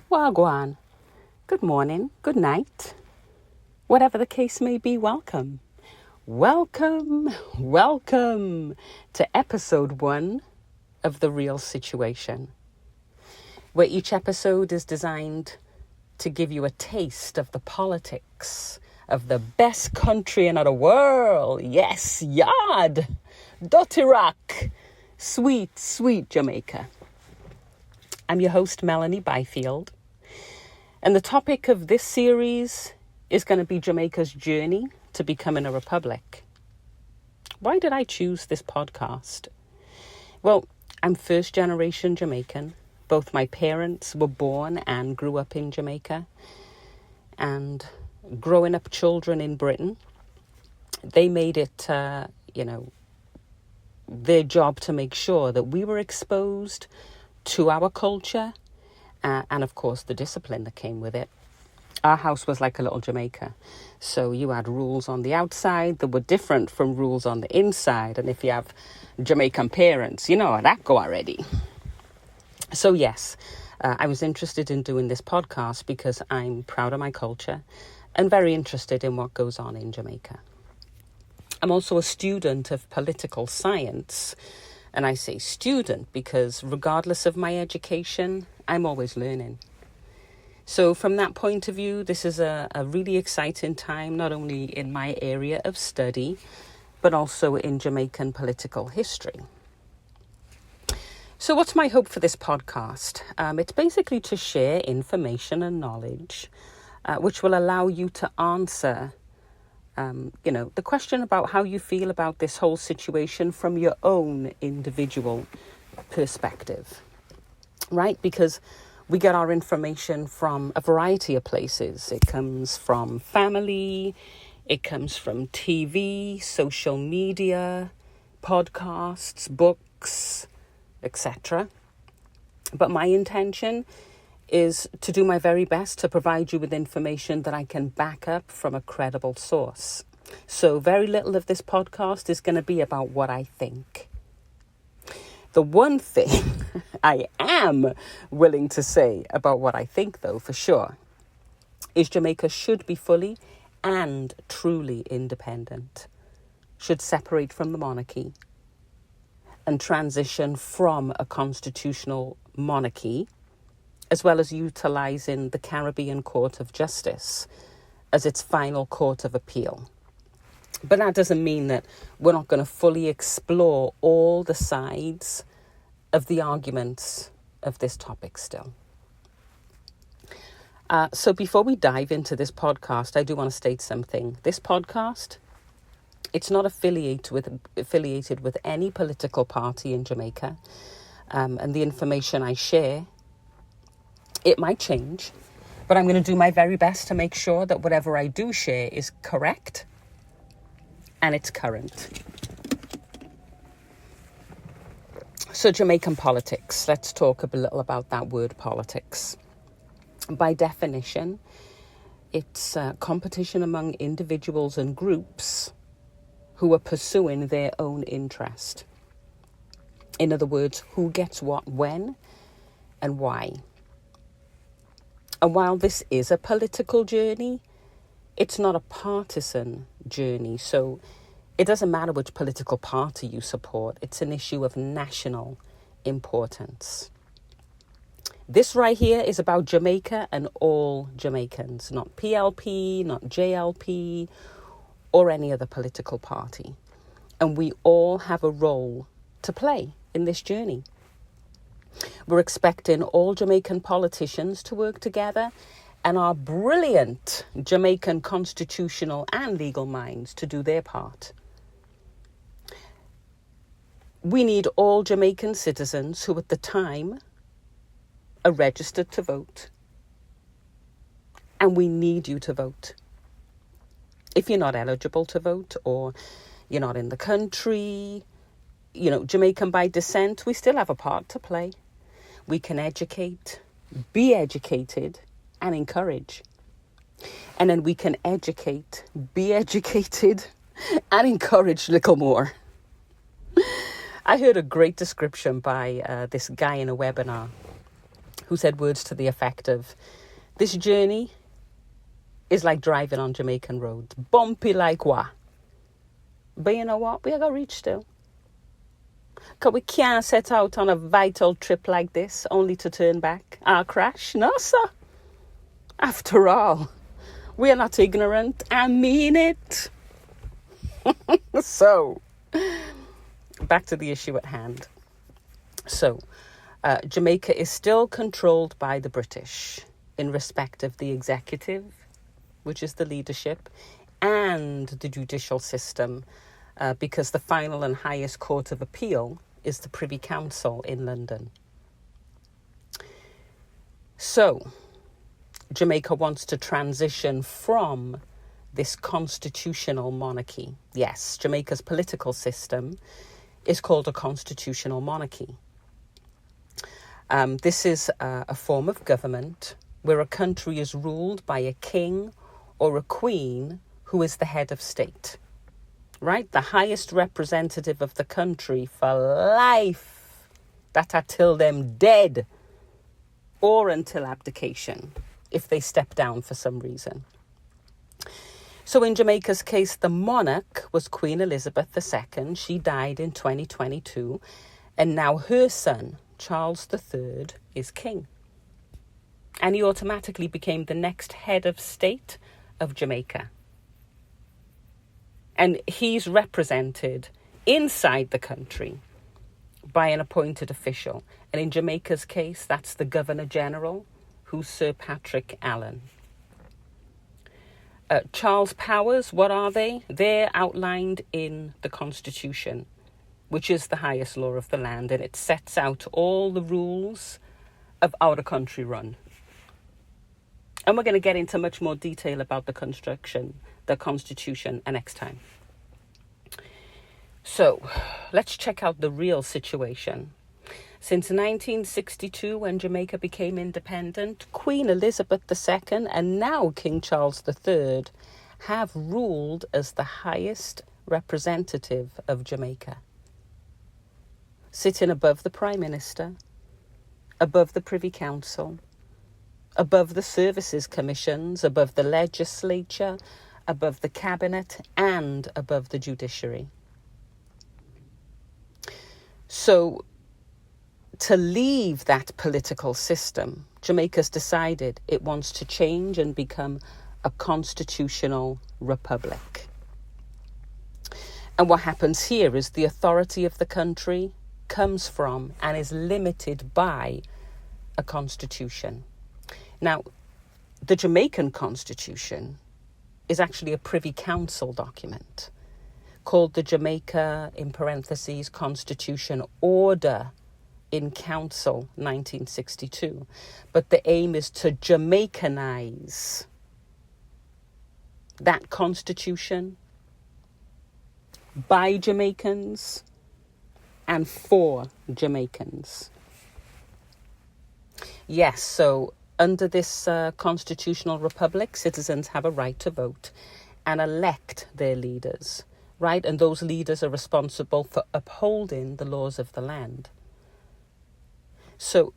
Wagwan. Good morning, good night. Whatever the case may be, welcome. Welcome to episode 1 of The Real Situation, where each episode is designed to give you a taste of the politics of the best country in the world. Yes, yard. Dotirak. Sweet, sweet Jamaica. I'm your host, Melanie Byfield. And the topic of this series is going to be Jamaica's journey to becoming a republic. Why did I choose this podcast? Well, I'm first generation Jamaican. Both my parents were born and grew up in Jamaica. And growing up children in Britain, they made it, their job to make sure that we were exposed to our culture and, of course, the discipline that came with it. Our house was like a little Jamaica. So you had rules on the outside that were different from rules on the inside. And if you have Jamaican parents, you know how that go already. So yes, I was interested in doing this podcast because I'm proud of my culture and very interested in what goes on in Jamaica. I'm also a student of political science. And I say student because regardless of my education, I'm always learning. So from that point of view, this is a really exciting time, not only in my area of study, but also in Jamaican political history. So what's my hope for this podcast? It's basically to share information and knowledge, which will allow you to answer the question about how you feel about this whole situation from your own individual perspective, right? Because we get our information from a variety of places. It comes from family, it comes from TV, social media, podcasts, books, etc. But my intention is to do my very best to provide you with information that I can back up from a credible source. So very little of this podcast is going to be about what I think. The one thing I am willing to say about what I think, though, for sure, is Jamaica should be fully and truly independent, should separate from the monarchy and transition from a constitutional monarchy, as well as utilising the Caribbean Court of Justice as its final court of appeal. But that doesn't mean that we're not going to fully explore all the sides of the arguments of this topic still. So before we dive into this podcast, I do want to state something. This podcast, it's not affiliated with any political party in Jamaica. And the information I share, it might change, but I'm going to do my very best to make sure that whatever I do share is correct and it's current. So Jamaican politics, let's talk a little about that word politics. By definition, it's competition among individuals and groups who are pursuing their own interest. In other words, who gets what, when, and why. And while this is a political journey, it's not a partisan journey. So it doesn't matter which political party you support. It's an issue of national importance. This right here is about Jamaica and all Jamaicans, not PLP, not JLP, or any other political party. And we all have a role to play in this journey. We're expecting all Jamaican politicians to work together and our brilliant Jamaican constitutional and legal minds to do their part. We need all Jamaican citizens who at the time are registered to vote. And we need you to vote. If you're not eligible to vote or you're not in the country, Jamaican by descent, we still have a part to play. We can educate, be educated, and encourage. And then we can educate, be educated, and encourage a little more. I heard a great description by this guy in a webinar who said words to the effect of, "This journey is like driving on Jamaican roads, bumpy like what? But you know what? We are going to reach still. Because we can't set out on a vital trip like this only to turn back or crash. No, sir. After all, we are not ignorant. I mean it." So, back to the issue at hand. So, Jamaica is still controlled by the British in respect of the executive, which is the leadership, and the judicial system, because the final and highest court of appeal is the Privy Council in London. So, Jamaica wants to transition from this constitutional monarchy. Yes, Jamaica's political system is called a constitutional monarchy. This is a form of government where a country is ruled by a king or a queen who is the head of state, right? The highest representative of the country for life, that are till them dead, or until abdication, if they step down for some reason. So in Jamaica's case, the monarch was Queen Elizabeth II. She died in 2022, and now her son, Charles III, is king. And he automatically became the next head of state of Jamaica. And he's represented inside the country by an appointed official. And in Jamaica's case, that's the Governor General, who's Sir Patrick Allen. Charles' powers, what are they? They're outlined in the Constitution, which is the highest law of the land, and it sets out all the rules of how the country run. And we're going to get into much more detail about the Constitution, next time. So, let's check out the real situation. Since 1962, when Jamaica became independent, Queen Elizabeth II and now King Charles III have ruled as the highest representative of Jamaica, sitting above the Prime Minister, above the Privy Council, above the Services Commissions, above the Legislature, above the Cabinet, and above the Judiciary. So, to leave that political system, Jamaica's decided it wants to change and become a constitutional republic. And what happens here is the authority of the country comes from and is limited by a constitution. Now, the Jamaican constitution is actually a Privy Council document called the Jamaica, in parentheses, Constitution Order in Council 1962. But the aim is to Jamaicanize that constitution by Jamaicans and for Jamaicans. Yes, so under this constitutional republic, citizens have a right to vote and elect their leaders, right? And those leaders are responsible for upholding the laws of the land. So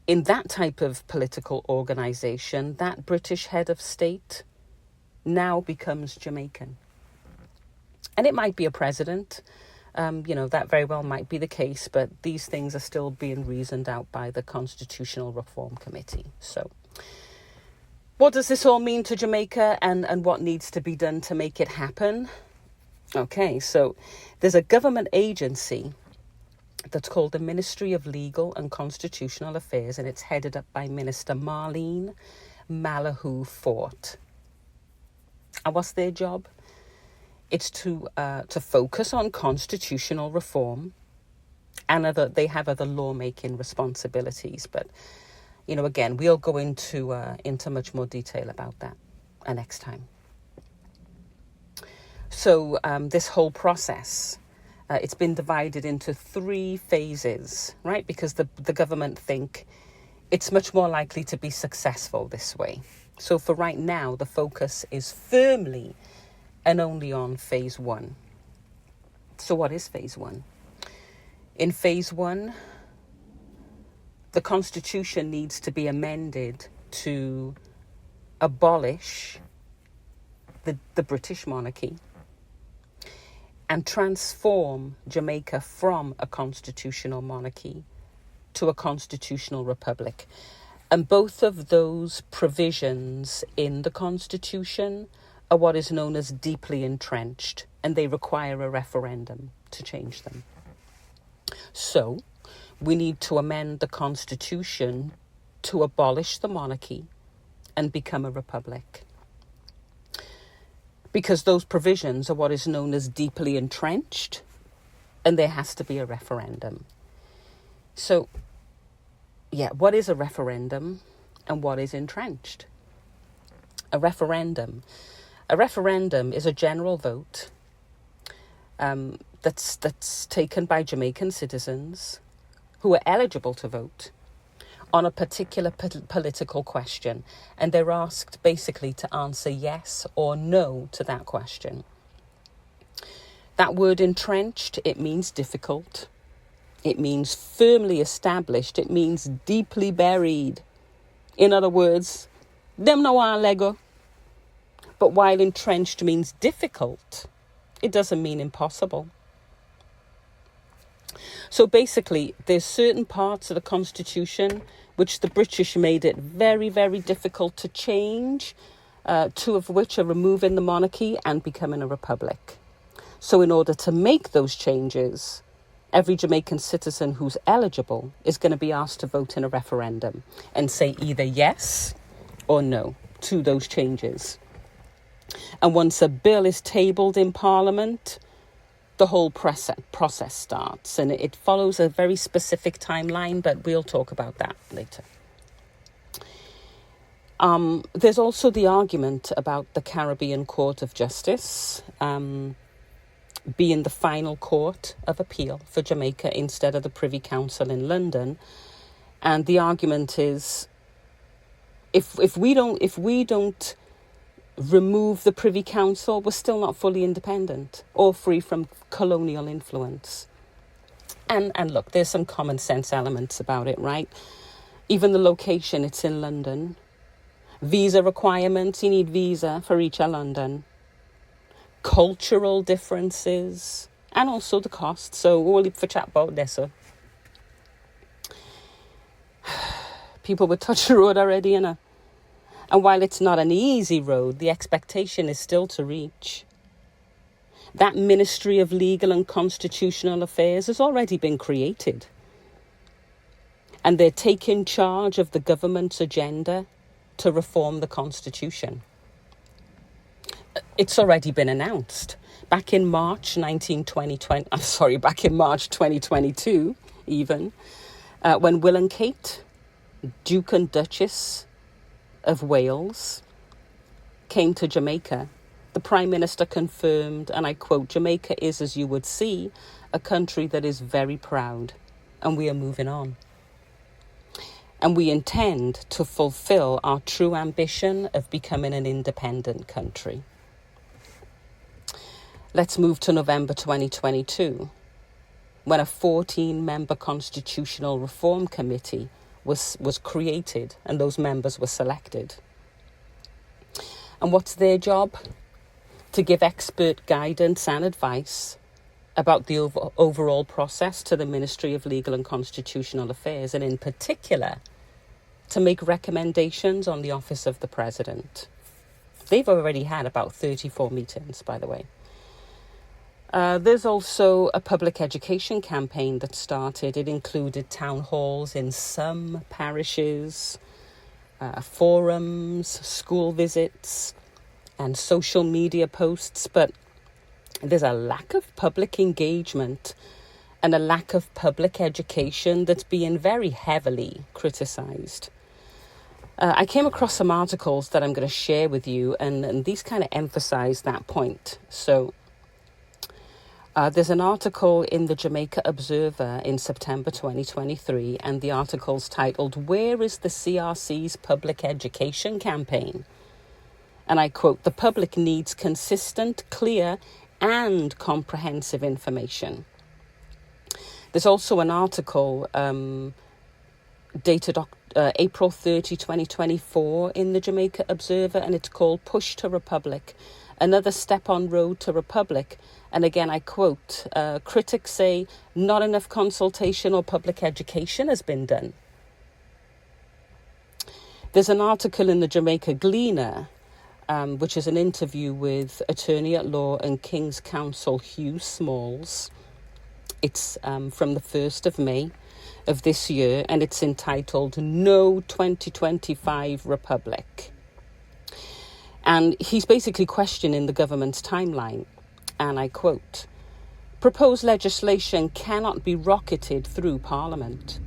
in that type of political organisation, that British head of state now becomes Jamaican. And it might be a president, that very well might be the case, but these things are still being reasoned out by the Constitutional Reform Committee. So what does this all mean to Jamaica, and what needs to be done to make it happen? Okay, so there's a government agency that's called the Ministry of Legal and Constitutional Affairs, and it's headed up by Minister Marlene Malahoo Fort. And what's their job? It's to focus on constitutional reform, and they have other lawmaking responsibilities. But again, we'll go into much more detail about that next time. So this whole process, it's been divided into 3 phases, right? Because the government think it's much more likely to be successful this way. So for right now, the focus is firmly and only on phase 1. So what is phase 1? In phase 1, the Constitution needs to be amended to abolish the British monarchy and transform Jamaica from a constitutional monarchy to a constitutional republic. And both of those provisions in the Constitution are what is known as deeply entrenched, and they require a referendum to change them. So, we need to amend the Constitution to abolish the monarchy and become a republic. Because those provisions are what is known as deeply entrenched, and there has to be a referendum. So, what is a referendum and what is entrenched? A referendum is a general vote that's taken by Jamaican citizens who are eligible to vote on a particular political question, and they're asked basically to answer yes or no to that question. That word entrenched, it means difficult. It means firmly established. It means deeply buried. In other words, them no want Lego. But while entrenched means difficult, it doesn't mean impossible. So basically, there's certain parts of the Constitution which the British made it very, very difficult to change, two of which are removing the monarchy and becoming a republic. So in order to make those changes, every Jamaican citizen who's eligible is going to be asked to vote in a referendum and say either yes or no to those changes. And once a bill is tabled in Parliament, the whole process starts, and it follows a very specific timeline, but we'll talk about that later. There's also the argument about the Caribbean Court of Justice being the final court of appeal for Jamaica instead of the Privy Council in London. And the argument is, if we don't remove the Privy Council, we're still not fully independent or free from colonial influence. And look, there's some common sense elements about it, right? Even the location, it's in London. Visa requirements, you need visa for each of London. Cultural differences, and also the cost. So we'll leave for chat about this. So. People would touch the road already, you know. And while it's not an easy road, the expectation is still to reach. That Ministry of Legal and Constitutional Affairs has already been created. And they're taking charge of the government's agenda to reform the Constitution. It's already been announced. Back in March 2022 even, when Will and Kate, Duke and Duchess of Wales, came to Jamaica, the Prime Minister confirmed, and I quote, "Jamaica is, as you would see, a country that is very proud, and we are moving on. And we intend to fulfill our true ambition of becoming an independent country." Let's move to November 2022, when a 14-member Constitutional Reform Committee was created and those members were selected. And what's their job? To give expert guidance and advice about the overall process to the Ministry of Legal and Constitutional Affairs, and in particular, to make recommendations on the office of the President. They've already had about 34 meetings, by the way. There's also a public education campaign that started. It included town halls in some parishes, forums, school visits, and social media posts. But there's a lack of public engagement and a lack of public education that's being very heavily criticised. I came across some articles that I'm going to share with you, and these kind of emphasise that point. So there's an article in the Jamaica Observer in September 2023, and the article's titled, "Where is the CRC's public education campaign?" And I quote, "The public needs consistent, clear, and comprehensive information." There's also an article dated April 30, 2024 in the Jamaica Observer, and it's called Push to Republic, Another Step on Road to Republic. And again, I quote, critics say not enough consultation or public education has been done. There's an article in the Jamaica Gleaner, which is an interview with Attorney at Law and King's Counsel Hugh Smalls. It's from the 1st of May of this year, and it's entitled No 2025 Republic. And he's basically questioning the government's timeline. And I quote, proposed legislation cannot be rocketed through Parliament.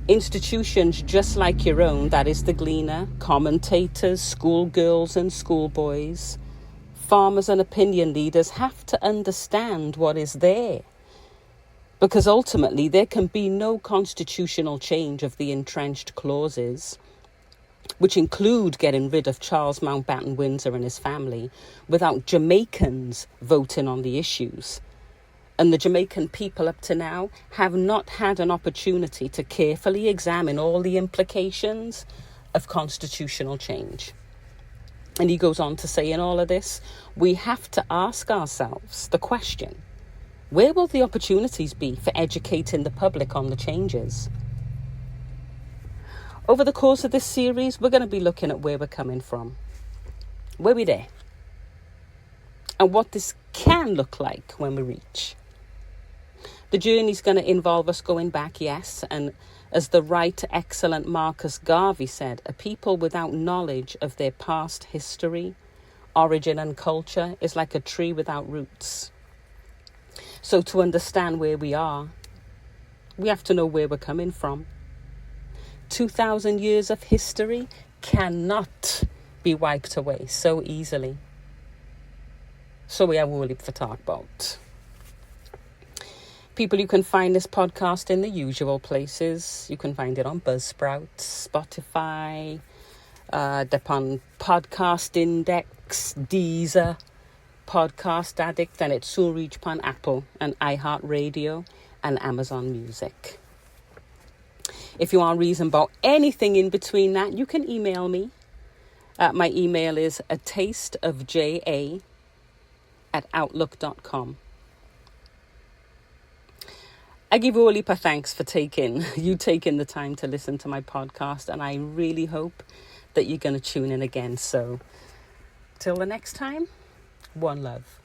Institutions just like your own, that is the Gleaner, commentators, schoolgirls and schoolboys, farmers and opinion leaders have to understand what is there. Because ultimately there can be no constitutional change of the entrenched clauses, which include getting rid of Charles Mountbatten Windsor and his family, without Jamaicans voting on the issues. And the Jamaican people up to now have not had an opportunity to carefully examine all the implications of constitutional change. And he goes on to say in all of this, we have to ask ourselves the question, where will the opportunities be for educating the public on the changes? Over the course of this series, we're going to be looking at where we're coming from. Where we're there. And what this can look like when we reach. The journey's going to involve us going back, yes, and as the right, excellent Marcus Garvey said, a people without knowledge of their past history, origin and culture is like a tree without roots. So to understand where we are, we have to know where we're coming from. 2,000 years of history cannot be wiped away so easily. So we have Woolly for talk about. People, you can find this podcast in the usual places. You can find it on Buzzsprout, Spotify, upon Podcast Index, Deezer, Podcast Addict, and it soon reach upon Apple and iHeartRadio and Amazon Music. If you want to reason about anything in between that, you can email me. My email is atasteofja@outlook.com. I give you all heap of thanks for taking the time to listen to my podcast, and I really hope that you're going to tune in again. So, till the next time, one love.